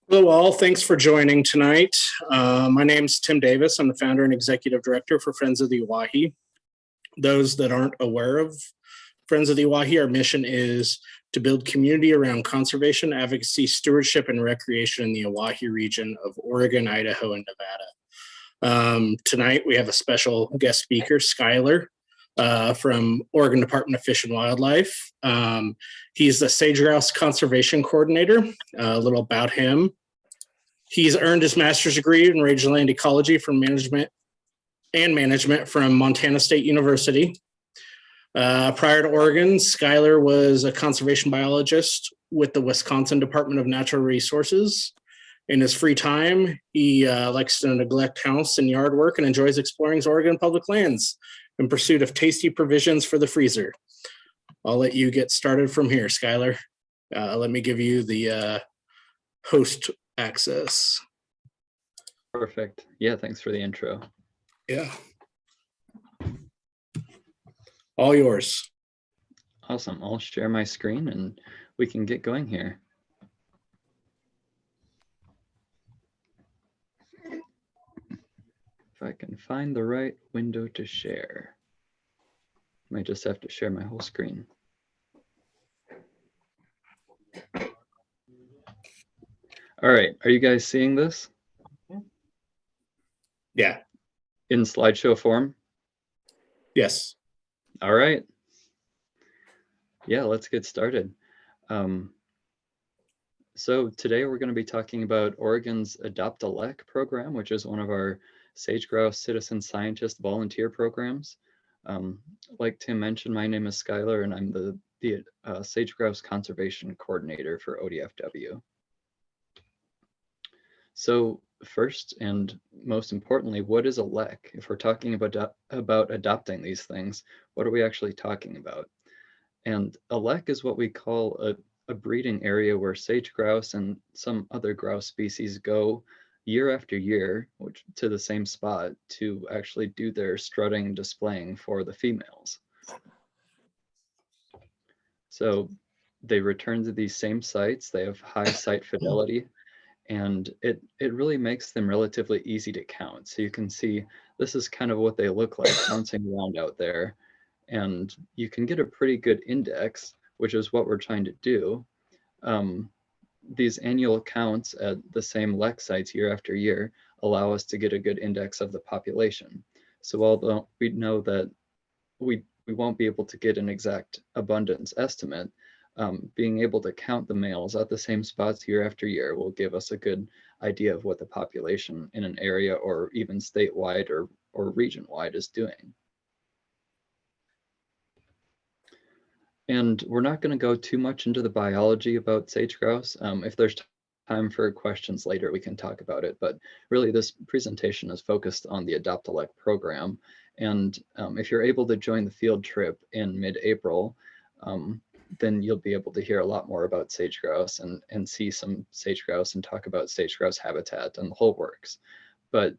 Hello all, thanks for joining tonight. My name's Tim Davis. I'm the founder and executive director for Friends of the Owyhee. Those that aren't aware of Friends of the Owyhee, our mission is to build community around conservation, advocacy, stewardship, and recreation in the Owyhee region of Oregon, Idaho, and Nevada. Tonight we have a special guest speaker, Skyler, from Oregon Department of Fish and Wildlife. He's the sage-grouse conservation coordinator. A little about him. He's earned his master's degree in rangeland ecology from management from Montana State University. Prior to Oregon, Skyler was a conservation biologist with the Wisconsin Department of Natural Resources. In his free time, he likes to neglect house and yard work and enjoys exploring Oregon public lands in pursuit of tasty provisions for the freezer. I'll let you get started from here, Skyler. Let me give you the host access. Perfect. Yeah, thanks for the intro. Yeah. All yours. Awesome. I'll share my screen and we can get going here. If I can find the right window to share. Might just have to share my whole screen. All right, are you guys seeing this? Yeah. In slideshow form? Yes. All right. Yeah, let's get started. So today we're going to be talking about Oregon's Adopt-a-Lek program, which is one of our sage-grouse citizen scientist volunteer programs. Like Tim mentioned, my name is Skyler and I'm the sage-grouse conservation coordinator for ODFW. So first and most importantly, what is a lek? If we're talking about adopting these things, what are we actually talking about? And a lek is what we call a breeding area where sage-grouse and some other grouse species go year after year, which to the same spot to actually do their strutting and displaying for the females. So they return to these same sites, they have high site fidelity, and it really makes them relatively easy to count. So you can see this is kind of what they look like bouncing around out there. And you can get a pretty good index, which is what we're trying to do. These annual counts at the same lek sites year after year allow us to get a good index of the population. So although we know that we won't be able to get an exact abundance estimate, being able to count the males at the same spots year after year will give us a good idea of what the population in an area or even statewide or region-wide is doing. And we're not going to go too much into the biology about sage-grouse. If there's time for questions later, we can talk about it. But really, this presentation is focused on the Adopt-a-Lek program. And if you're able to join the field trip in mid-April, then you'll be able to hear a lot more about sage-grouse and see some sage-grouse and talk about sage-grouse habitat and the whole works. But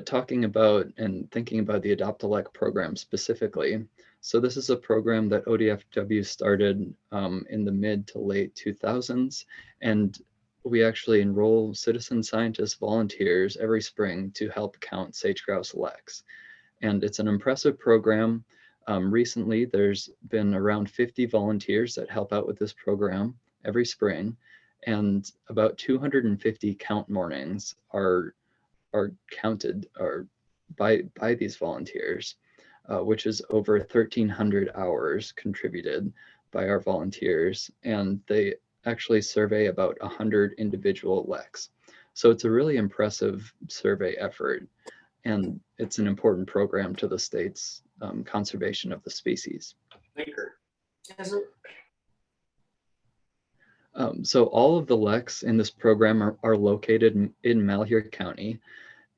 talking about and thinking about the Adopt-a-Lek program specifically, so this is a program that ODFW started in the mid to late 2000s, and we actually enroll citizen scientist volunteers every spring to help count sage-grouse leks. And it's an impressive program. Recently, there's been around 50 volunteers that help out with this program every spring, and about 250 count mornings are counted by these volunteers, which is over 1,300 hours contributed by our volunteers, and they actually survey about 100 individual leks. So it's a really impressive survey effort, and it's an important program to the state's conservation of the species. So all of the leks in this program are located in Malheur County.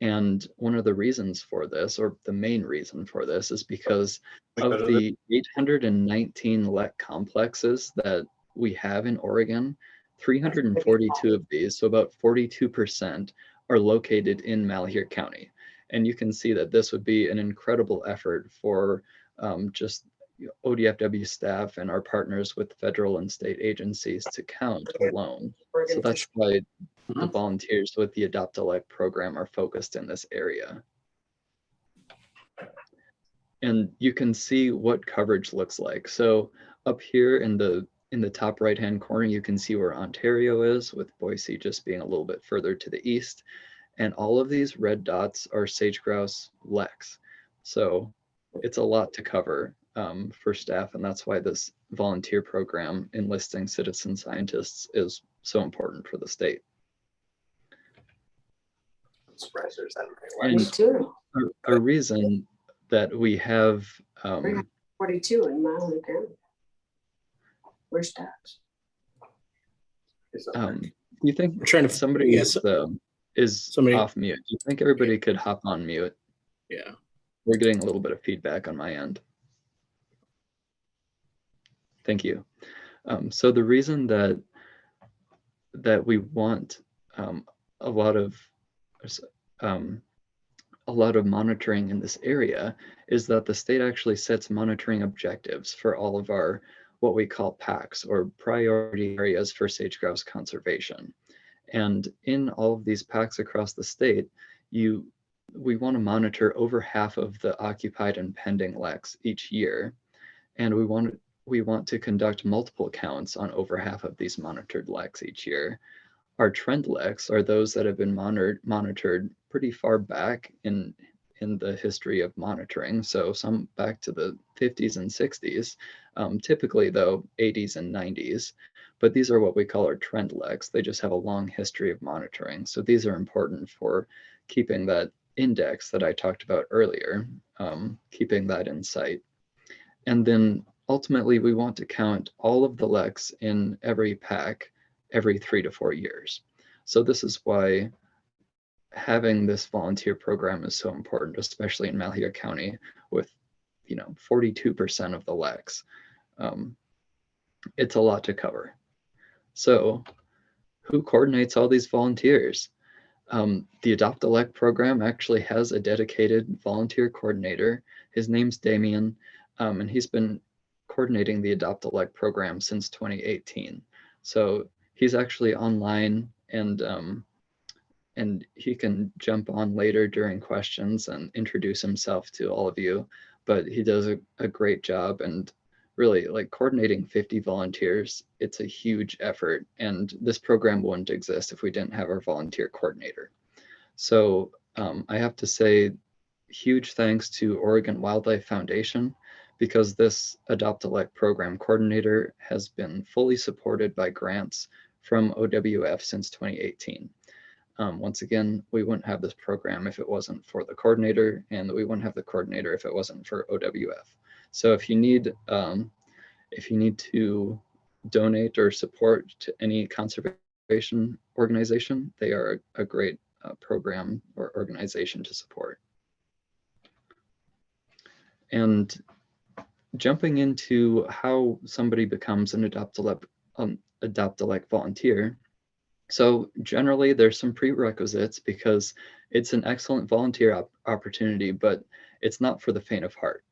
And one of the reasons for this, or the main reason for this, is because of the 819 lek complexes that we have in Oregon, 342 of these, so about 42%, are located in Malheur County. And you can see that this would be an incredible effort for just ODFW staff and our partners with federal and state agencies to count alone. So that's why the volunteers with the Adopt-a-Lek program are focused in this area. And you can see what coverage looks like. So up here in the top right-hand corner, you can see where Ontario is, with Boise just being a little bit further to the east. And all of these red dots are sage-grouse leks. So it's a lot to cover for staff, and that's why this volunteer program enlisting citizen scientists is so important for the state. And a reason that we have 42 in Rhinelander County. We're staffs. Do you think We're trying to somebody is off mute? Do you think everybody could hop on mute? Yeah. We're getting a little bit of feedback on my end. Thank you. So the reason that we want a lot of monitoring in this area is that the state actually sets monitoring objectives for all of our what we call PACs, or priority areas for sage-grouse conservation. And in all of these PACs across the state, we want to monitor over half of the occupied and pending leks each year. And we want to conduct multiple counts on over half of these monitored leks each year. Our trend leks are those that have been monitored pretty far back in the history of monitoring. So some back to the 50s and 60s, typically though 80s and 90s. But these are what we call our trend leks. They just have a long history of monitoring. So these are important for keeping that index that I talked about earlier, keeping that in sight. And then ultimately we want to count all of the leks in every PAC every 3 to 4 years. So this is why having this volunteer program is so important, especially in Malheur County with 42% of the leks. It's a lot to cover. So who coordinates all these volunteers? The Adopt-a-Lek program actually has a dedicated volunteer coordinator. His name's Damien, and he's been coordinating the Adopt-a-Lek program since 2018. So he's actually online, and he can jump on later during questions and introduce himself to all of you. But he does a great job, and really, like, coordinating 50 volunteers, it's a huge effort, and this program wouldn't exist if we didn't have our volunteer coordinator. So I have to say huge thanks to Oregon Wildlife Foundation, because this Adopt-a-Lek program coordinator has been fully supported by grants from OWF since 2018. Once again, we wouldn't have this program if it wasn't for the coordinator, and we wouldn't have the coordinator if it wasn't for OWF. So if you need to donate or support to any conservation organization, they are a great program or organization to support. And jumping into how somebody becomes an Adopt-a-Lek volunteer. So generally there's some prerequisites, because it's an excellent volunteer opportunity, but it's not for the faint of heart.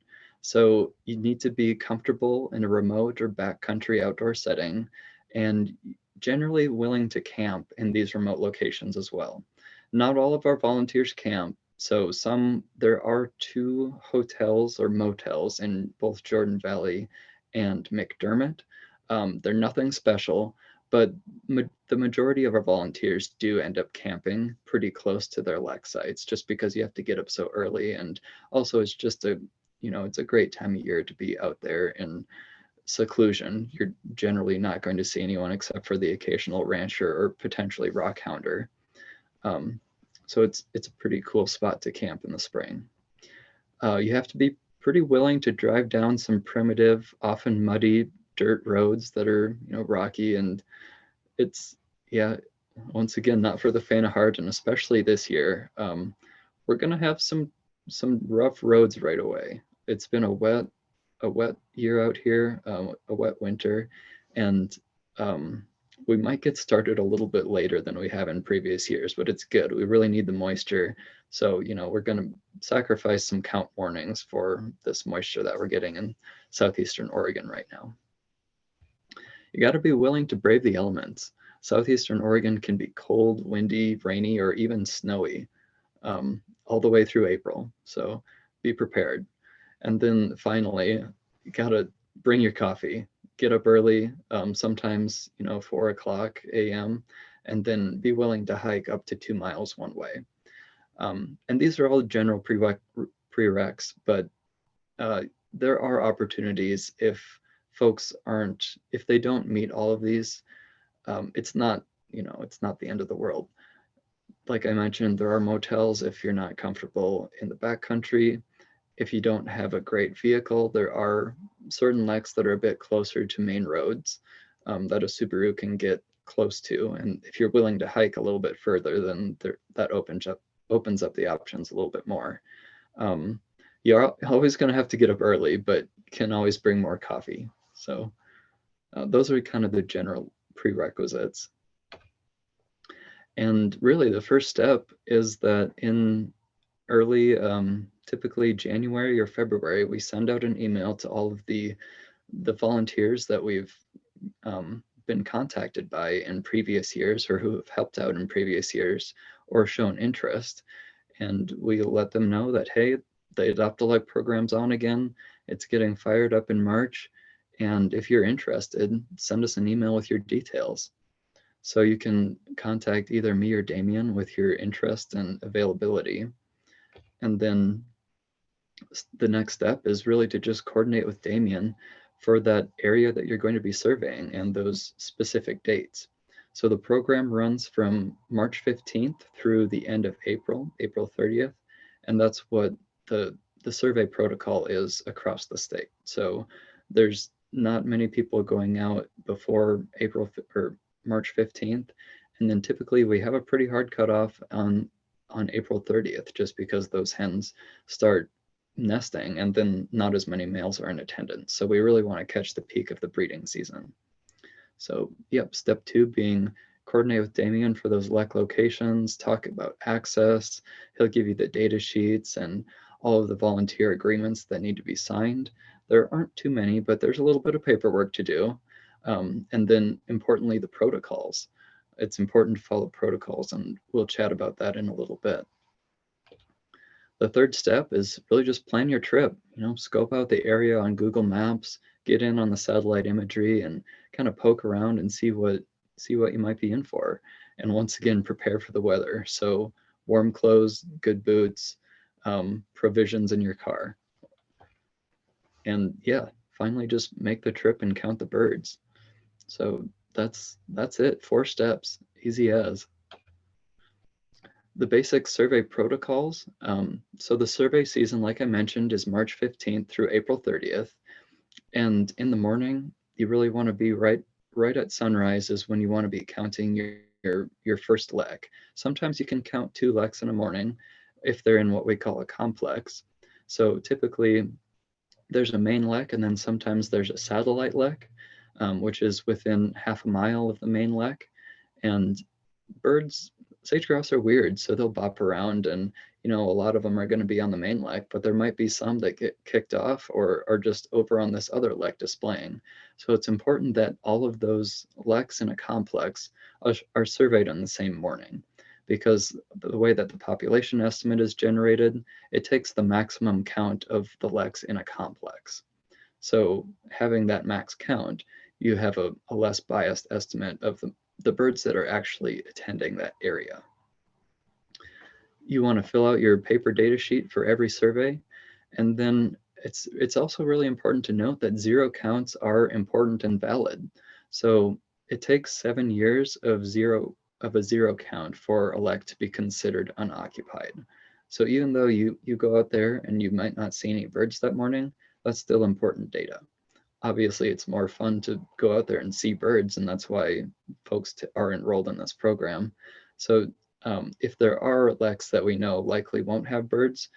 So you need to be comfortable in a remote or backcountry outdoor setting, and generally willing to camp in these remote locations as well. Not all of our volunteers camp. So there are 2 hotels or motels in both Jordan Valley and McDermott. They're nothing special, but the majority of our volunteers do end up camping pretty close to their lek sites, just because you have to get up so early. And also it's just it's a great time of year to be out there in seclusion. You're generally not going to see anyone except for the occasional rancher or potentially rockhounder. So it's a pretty cool spot to camp in the spring. You have to be pretty willing to drive down some primitive, often muddy dirt roads that are rocky, and it's once again not for the faint of heart. And especially this year, we're gonna have some rough roads right away. It's been a wet year out here, a wet winter, and we might get started a little bit later than we have in previous years, but it's good. We really need the moisture. So, we're going to sacrifice some count mornings for this moisture that we're getting. And southeastern Oregon right now. You got to be willing to brave the elements. Southeastern Oregon can be cold, windy, rainy, or even snowy all the way through April. So be prepared. And then finally, you got to bring your coffee. Get up early, sometimes 4 o'clock a.m., and then be willing to hike up to 2 miles one way. And these are all general prereqs, but there are opportunities if if they don't meet all of these, it's not the end of the world. Like I mentioned, there are motels if you're not comfortable in the backcountry. If you don't have a great vehicle, there are certain leks that are a bit closer to main roads that a Subaru can get close to. And if you're willing to hike a little bit further, then that opens up the options a little bit more. You're always going to have to get up early, but can always bring more coffee. So those are kind of the general prerequisites. And really the first step is that in early, typically January or February, we send out an email to all of the volunteers that we've been contacted by in previous years, or who have helped out in previous years or shown interest. And we let them know that, hey, the Adopt-a-Lek program's on again. It's getting fired up in March. And if you're interested, send us an email with your details. So you can contact either me or Damien with your interest and availability. And then the next step is really to just coordinate with Damien for that area that you're going to be surveying and those specific dates. So the program runs from March 15th through the end of April 30th. And that's what the survey protocol is across the state. So there's not many people going out before March 15th. And then typically we have a pretty hard cutoff on April 30th, just because those hens start nesting and then not as many males are in attendance. So we really want to catch the peak of the breeding season. So yep, step 2 being coordinate with Damien for those lek locations, talk about access. He'll give you the data sheets and all of the volunteer agreements that need to be signed. There aren't too many, but there's a little bit of paperwork to do. And then importantly, the protocols. It's important to follow protocols, and we'll chat about that in a little bit. The third step is really just plan your trip, scope out the area on Google Maps, get in on the satellite imagery and kind of poke around and see what you might be in for. And once again, prepare for the weather. So warm clothes, good boots, provisions in your car. And yeah, finally just make the trip and count the birds. So that's it, 4 steps, easy as. The basic survey protocols. So the survey season, like I mentioned, is March 15th through April 30th. And in the morning, you really want to be right at sunrise is when you want to be counting your first lek. Sometimes you can count 2 leks in a morning if they're in what we call a complex. So typically there's a main lek, and then sometimes there's a satellite lek, which is within half a mile of the main lek. And birds, sage-grouse are weird, so they'll bop around, and a lot of them are going to be on the main lek, but there might be some that get kicked off or are just over on this other lek displaying. So it's important that all of those leks in a complex are surveyed on the same morning, because the way that the population estimate is generated, it takes the maximum count of the leks in a complex. So having that max count, you have a less biased estimate of the birds that are actually attending that area. You want to fill out your paper data sheet for every survey. And then it's also really important to note that 0 counts are important and valid. So it takes 7 years of a 0 count for a lek to be considered unoccupied. So even though you go out there and you might not see any birds that morning, that's still important data. Obviously, it's more fun to go out there and see birds, and that's why folks are enrolled in this program. So if there are leks that we know likely won't have birds,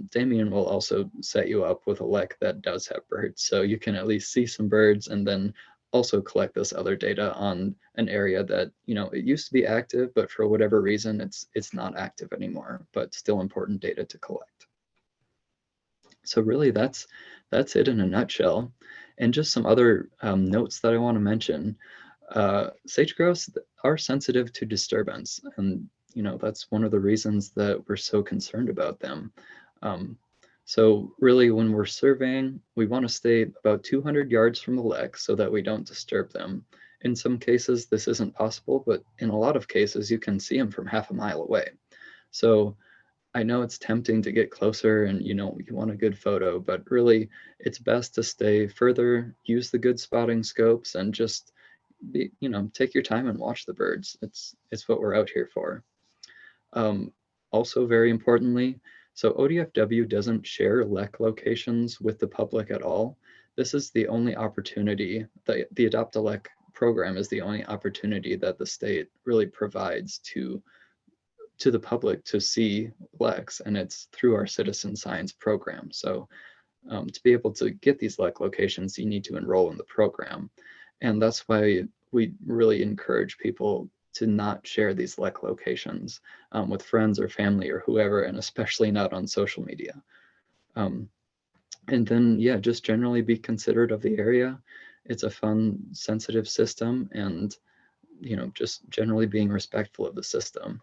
Damien will also set you up with a lek that does have birds. So you can at least see some birds and then also collect this other data on an area that, it used to be active, but for whatever reason, it's not active anymore, but still important data to collect. So really that's that's it in a nutshell. And just some other notes that I want to mention. Sage-grouse are sensitive to disturbance, and that's one of the reasons that we're so concerned about them. So really, when we're surveying, we want to stay about 200 yards from the lek so that we don't disturb them. In some cases, this isn't possible, but in a lot of cases, you can see them from half a mile away. So I know it's tempting to get closer and you want a good photo, but really it's best to stay further, use the good spotting scopes, and just take your time and watch the birds. It's what we're out here for. Also, very importantly, so ODFW doesn't share lek locations with the public at all. This is the only opportunity, the Adopt-a-Lek program is the only opportunity that the state really provides to the public to see leks, and it's through our citizen science program. So to be able to get these lek locations, you need to enroll in the program. And that's why we really encourage people to not share these lek locations with friends or family or whoever, and especially not on social media. And then, yeah, just generally be considerate of the area. It's a fun, sensitive system, and just generally being respectful of the system.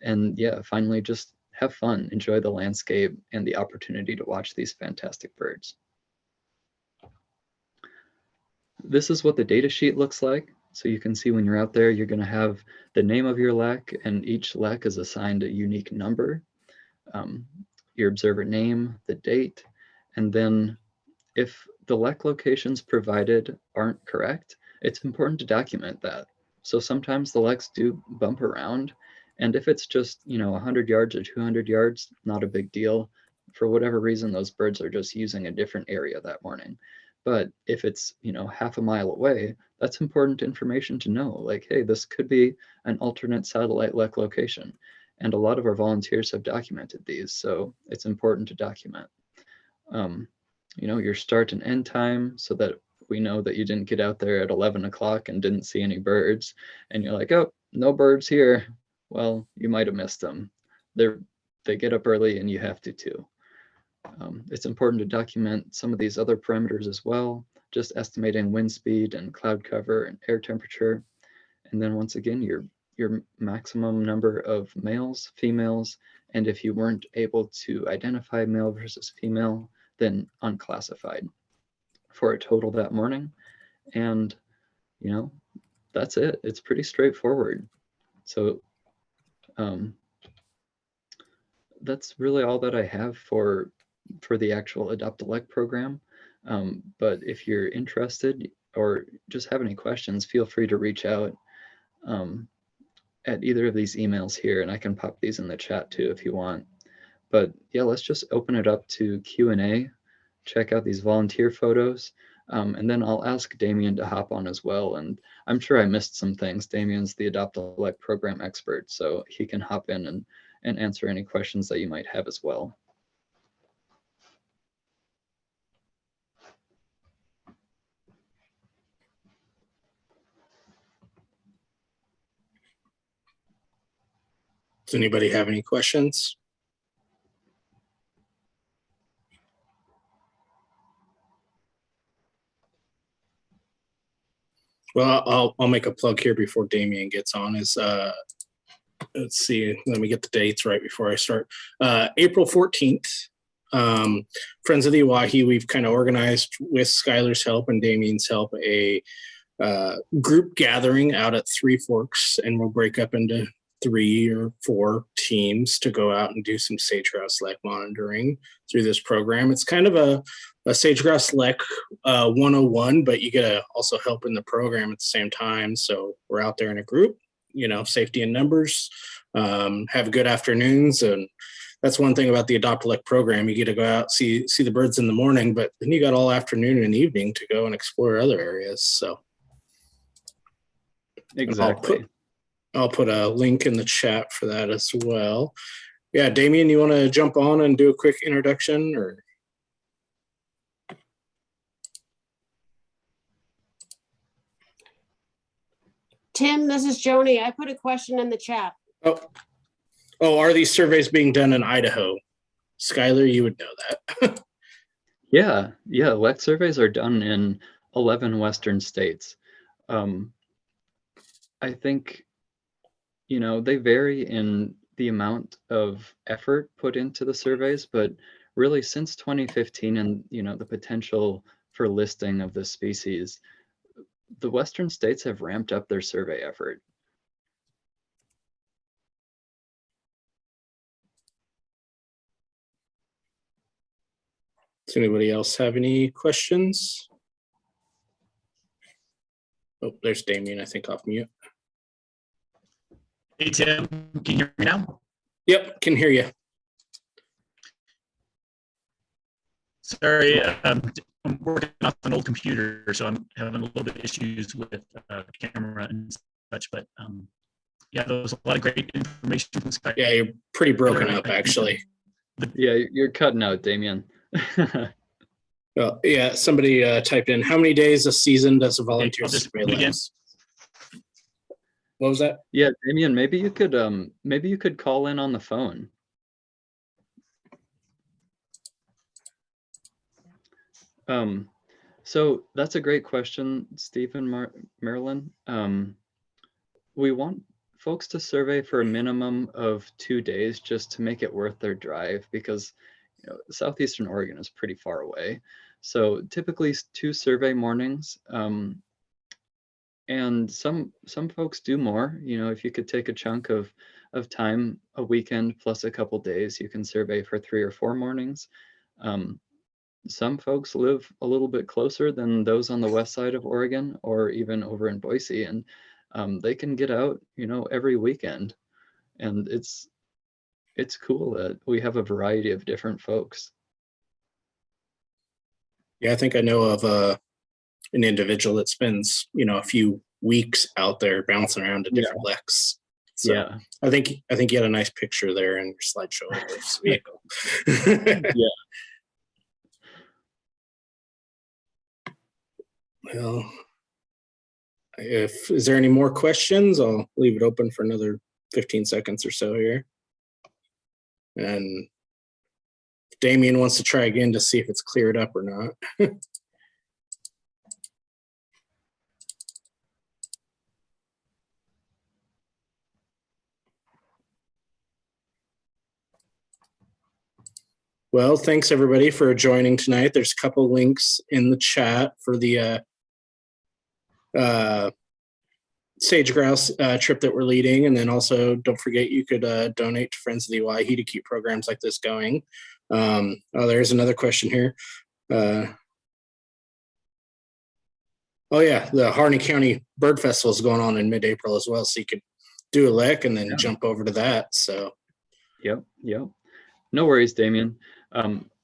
And yeah, finally, just have fun, enjoy the landscape and the opportunity to watch these fantastic birds. This is what the data sheet looks like. So you can see when you're out there, you're going to have the name of your lek, and each lek is assigned a unique number, your observer name, the date, and then if the lek locations provided aren't correct, it's important to document that. So sometimes the leks do bump around, and if it's just 100 yards or 200 yards, not a big deal. For whatever reason, those birds are just using a different area that morning. But if it's half a mile away, that's important information to know. Like, hey, this could be an alternate satellite lek location, and a lot of our volunteers have documented these, so it's important to document. Your start and end time, so that we know that you didn't get out there at 11 o'clock and didn't see any birds, and you're like, oh, no birds here. Well, you might have missed them. They get up early, and you have to too. It's important to document some of these other parameters as well, just estimating wind speed and cloud cover and air temperature. And then once again, your maximum number of males, females, and if you weren't able to identify male versus female, then unclassified for a total that morning. And that's it. It's pretty straightforward. So that's really all that I have for the actual Adopt-a-Lek program. But if you're interested or just have any questions, feel free to reach out at either of these emails here, and I can pop these in the chat too if you want. But yeah, let's just open it up to Q&A, check out these volunteer photos, and then I'll ask Damien to hop on as well. And I'm sure I missed some things. Damien's the Adopt-a-Lek program expert, so he can hop in and answer any questions that you might have as well. Does anybody have any questions? Well, I'll make a plug here before Damien gets on. Let's see, let me get the dates right before I start. April 14th, Friends of the Owyhee, we've kind of organized with Skyler's help and Damien's help a group gathering out at Three Forks, and we'll break up into 3 or 4 teams to go out and do some sage-grouse lek monitoring through this program. It's kind of a sage-grouse lek 101, but you get to also help in the program at the same time. So we're out there in a group, safety in numbers, have good afternoons. And that's one thing about the Adopt-a-Lek program. You get to go out, see the birds in the morning, but then you got all afternoon and evening to go and explore other areas. So exactly. I'll put a link in the chat for that as well. Yeah, Damien, you want to jump on and do a quick introduction, or? Tim, this is Joni. I put a question in the chat. Oh, are these surveys being done in Idaho? Skyler, you would know that. Yeah, Lek surveys are done in 11 Western states. I think, they vary in the amount of effort put into the surveys, but really since 2015 and, the potential for listing of the species, the Western states have ramped up their survey effort. Does anybody else have any questions? Oh, there's Damien, I think, off mute. Hey, Tim, can you hear me now? Yep, can hear you. Sorry, I'm working off an old computer, so I'm having a little bit of issues with camera and such, but yeah, there was a lot of great information from Skyler. Yeah, you're pretty broken up, actually. Yeah, you're cutting out, Damien. Well, yeah, somebody typed in, how many days a season does a volunteer I'll just survey read again. last? What was that? Yeah, Damien, maybe you could call in on the phone. So that's a great question, Stephen, Marilyn. We want folks to survey for a minimum of 2 days just to make it worth their drive, because southeastern Oregon is pretty far away. So typically 2 survey mornings. And some folks do more. If you could take a chunk of time, a weekend plus a couple days, you can survey for 3 or 4 mornings. Some folks live a little bit closer than those on the west side of Oregon, or even over in Boise, and they can get out, every weekend. And it's cool that we have a variety of different folks. Yeah, I think I know of an individual that spends, a few weeks out there bouncing around to different leks. So Yeah. I think you had a nice picture there in your slideshow of this vehicle. Yeah. Well, is there any more questions? I'll leave it open for another 15 seconds or so here. And Damien wants to try again to see if it's cleared up or not. Well, thanks everybody for joining tonight. There's a couple links in the chat for the sage-grouse trip that we're leading. And then also don't forget you could donate to Friends of the Owyhee to keep programs like this going. Oh, there's another question here. Oh yeah, the Harney County Bird Festival is going on in mid-April as well. So you could do a lek and then jump over to that. So. Yep. No worries, Damien.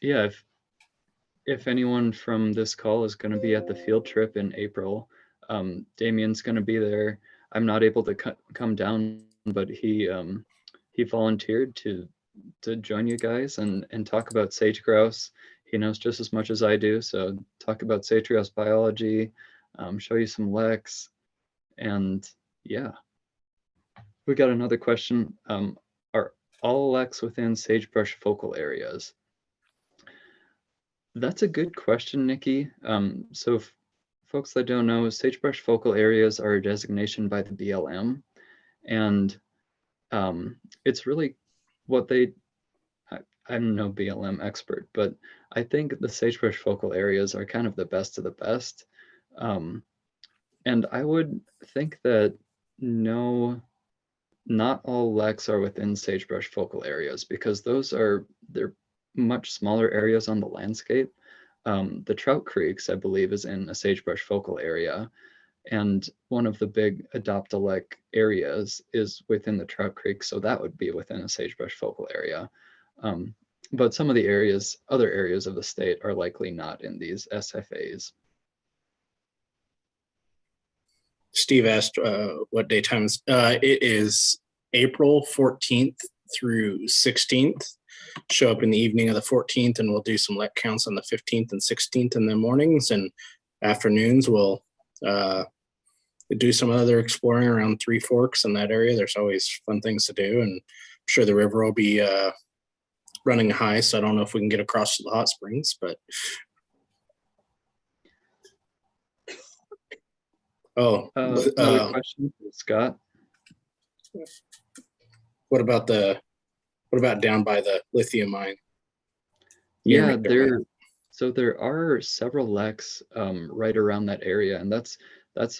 Yeah, if anyone from this call is going to be at the field trip in April, Damien's going to be there. I'm not able to come down, but he volunteered to join you guys and talk about sage-grouse. He knows just as much as I do, so talk about sage-grouse biology, show you some leks, and yeah. We got another question. Are all leks within sagebrush focal areas? That's a good question, Nikki. So folks that don't know, sagebrush focal areas are a designation by the BLM, and it's really what I'm no BLM expert, but I think the sagebrush focal areas are kind of the best of the best. And I would think that not all leks are within sagebrush focal areas, because they're much smaller areas on the landscape. The Trout Creeks, I believe, is in a sagebrush focal area, and one of the big Adopt-a-Lek areas is within the Trout Creek, so that would be within a sagebrush focal area. But some of the other areas of the state are likely not in these SFAs. Steve asked what day times. It is April 14th through 16th. Show up in the evening of the 14th, and we'll do some lek counts on the 15th and 16th in the mornings, and afternoons we'll do some other exploring around Three Forks in that area. There's always fun things to do, and I'm sure the river will be running high, so I don't know if we can get across to the hot springs, but Oh, Another question from Scott. what about down by the lithium mine? Yeah, there are several leks right around that area, and that's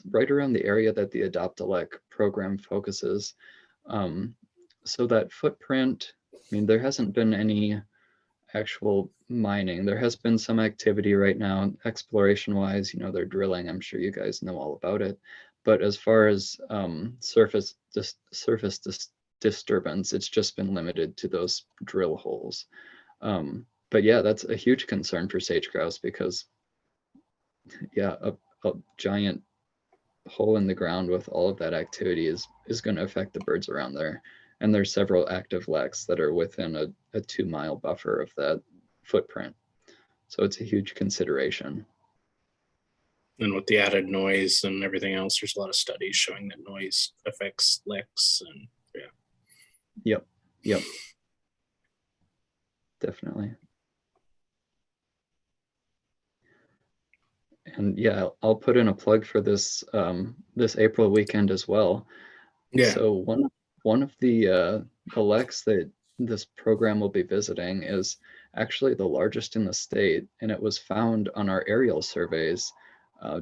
right around the area that the Adopt-a-Lek program focuses. So that footprint, I mean, there hasn't been any actual mining. There has been some activity right now, exploration-wise. They're drilling. I'm sure you guys know all about it. But as far as surface disturbance, it's just been limited to those drill holes. But yeah, that's a huge concern for sage-grouse because, yeah, a giant hole in the ground with all of that activity is going to affect the birds around there. And there's several active leks that are within a 2-mile buffer of that footprint. So it's a huge consideration. And with the added noise and everything else, there's a lot of studies showing that noise affects leks and yeah. Yep. Definitely. And yeah, I'll put in a plug for this this April weekend as well. Yeah. So one of the leks that this program will be visiting is actually the largest in the state, and it was found on our aerial surveys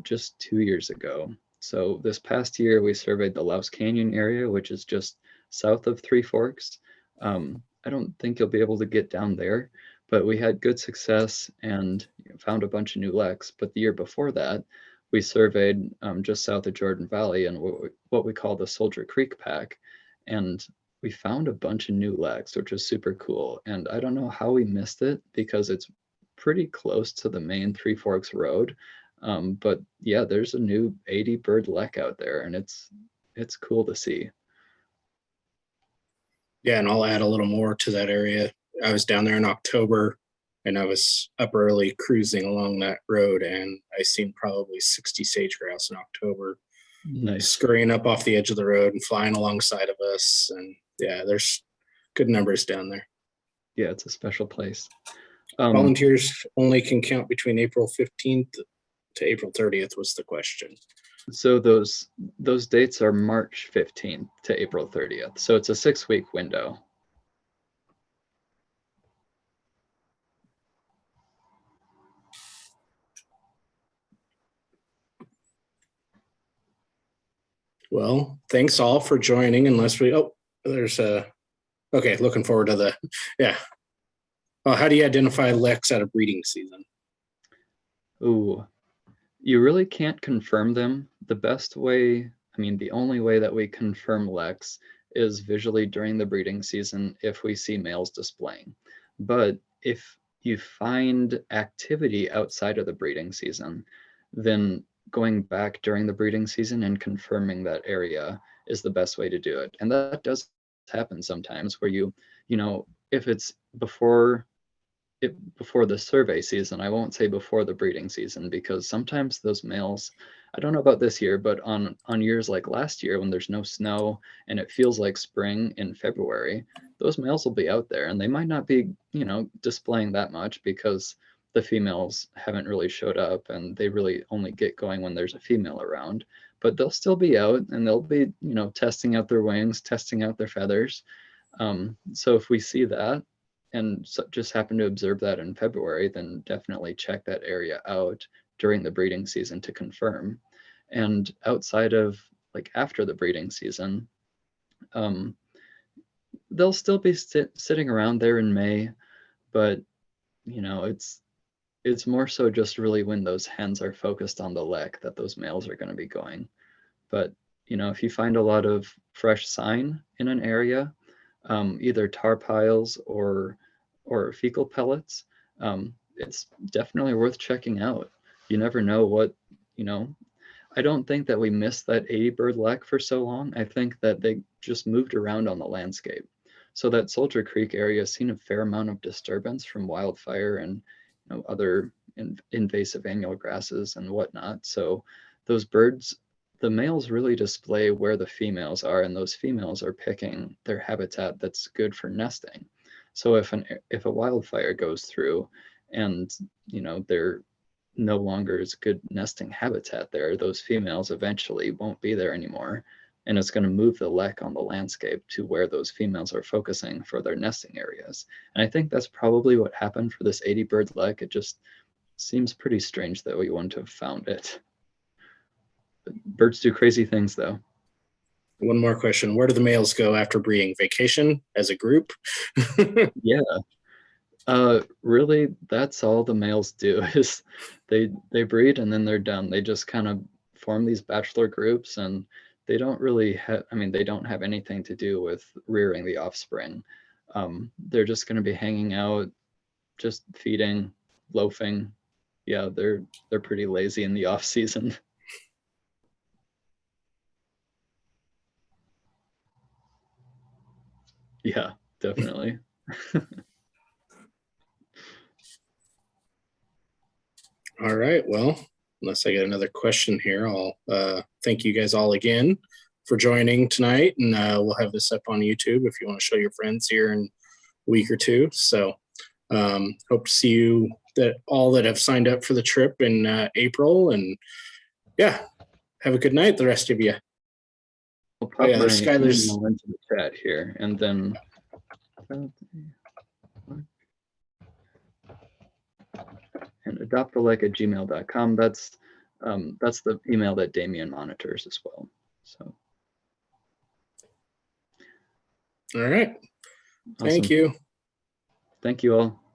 just 2 years ago. So this past year, we surveyed the Louse Canyon area, which is just south of Three Forks. I don't think you'll be able to get down there, but we had good success and found a bunch of new leks. But the year before that, we surveyed just south of Jordan Valley and what we call the Soldier Creek Pack. And we found a bunch of new leks, which was super cool. And I don't know how we missed it because it's pretty close to the main Three Forks Road. But yeah, there's a new 80 bird lek out there, and it's cool to see. Yeah, and I'll add a little more to that area. I was down there in October, and I was up early cruising along that road, and I seen probably 60 sage-grouse in October. Nice. Scurrying up off the edge of the road and flying alongside of us. And yeah, there's good numbers down there. Yeah, it's a special place. Volunteers only can count between April 15th to April 30th was the question. So those dates are March 15th to April 30th. So it's a 6-week window. Well, thanks all for joining. Unless we, okay, looking forward to well, how do you identify leks out of breeding season? Ooh, you really can't confirm them. The best way, I mean, the only way that we confirm leks is visually during the breeding season if we see males displaying. But if you find activity outside of the breeding season, then going back during the breeding season and confirming that area is the best way to do it. And that does happen sometimes where if it's before the survey season, I won't say before the breeding season, because sometimes those males, I don't know about this year, but on years like last year when there's no snow and it feels like spring in February, those males will be out there and they might not be, displaying that much because the females haven't really showed up and they really only get going when there's a female around, but they'll still be out and they'll be, testing out their wings, testing out their feathers. So if we see that, and just happen to observe that in February, then definitely check that area out during the breeding season to confirm. And outside of after the breeding season, they'll still be sitting around there in May, but it's more so just really when those hens are focused on the lek that those males are going to be going. But if you find a lot of fresh sign in an area, either tar piles or fecal pellets, it's definitely worth checking out. You never know what, I don't think that we missed that 80 bird lek for so long. I think that they just moved around on the landscape. So that Soldier Creek area has seen a fair amount of disturbance from wildfire and other invasive annual grasses and whatnot. So those birds, the males really display where the females are, and those females are picking their habitat that's good for nesting. So if a wildfire goes through and no longer is good nesting habitat there. Those females eventually won't be there anymore. And it's going to move the lek on the landscape to where those females are focusing for their nesting areas. And I think that's probably what happened for this 80 bird lek. It just seems pretty strange that we wouldn't have found it. But birds do crazy things though. One more question. Where do the males go after breeding? Vacation as a group? Yeah. Really, that's all the males do is they breed and then they're done. They just kind of form these bachelor groups, and they don't really have, I mean, they don't have anything to do with rearing the offspring. They're just going to be hanging out, just feeding, loafing. Yeah, they're pretty lazy in the off season. Yeah, definitely. All right. Well, unless I get another question here, I'll thank you guys all again for joining tonight. And we'll have this up on YouTube if you want to show your friends here in a week or two. So hope to see you all that have signed up for the trip in April. And yeah, have a good night, the rest of you. I'll pop my Skyler's email into the chat here, and then and adopt-a-lek@gmail.com. That's the email that Damien monitors as well. So all right. awesome. Thank you. Thank you all.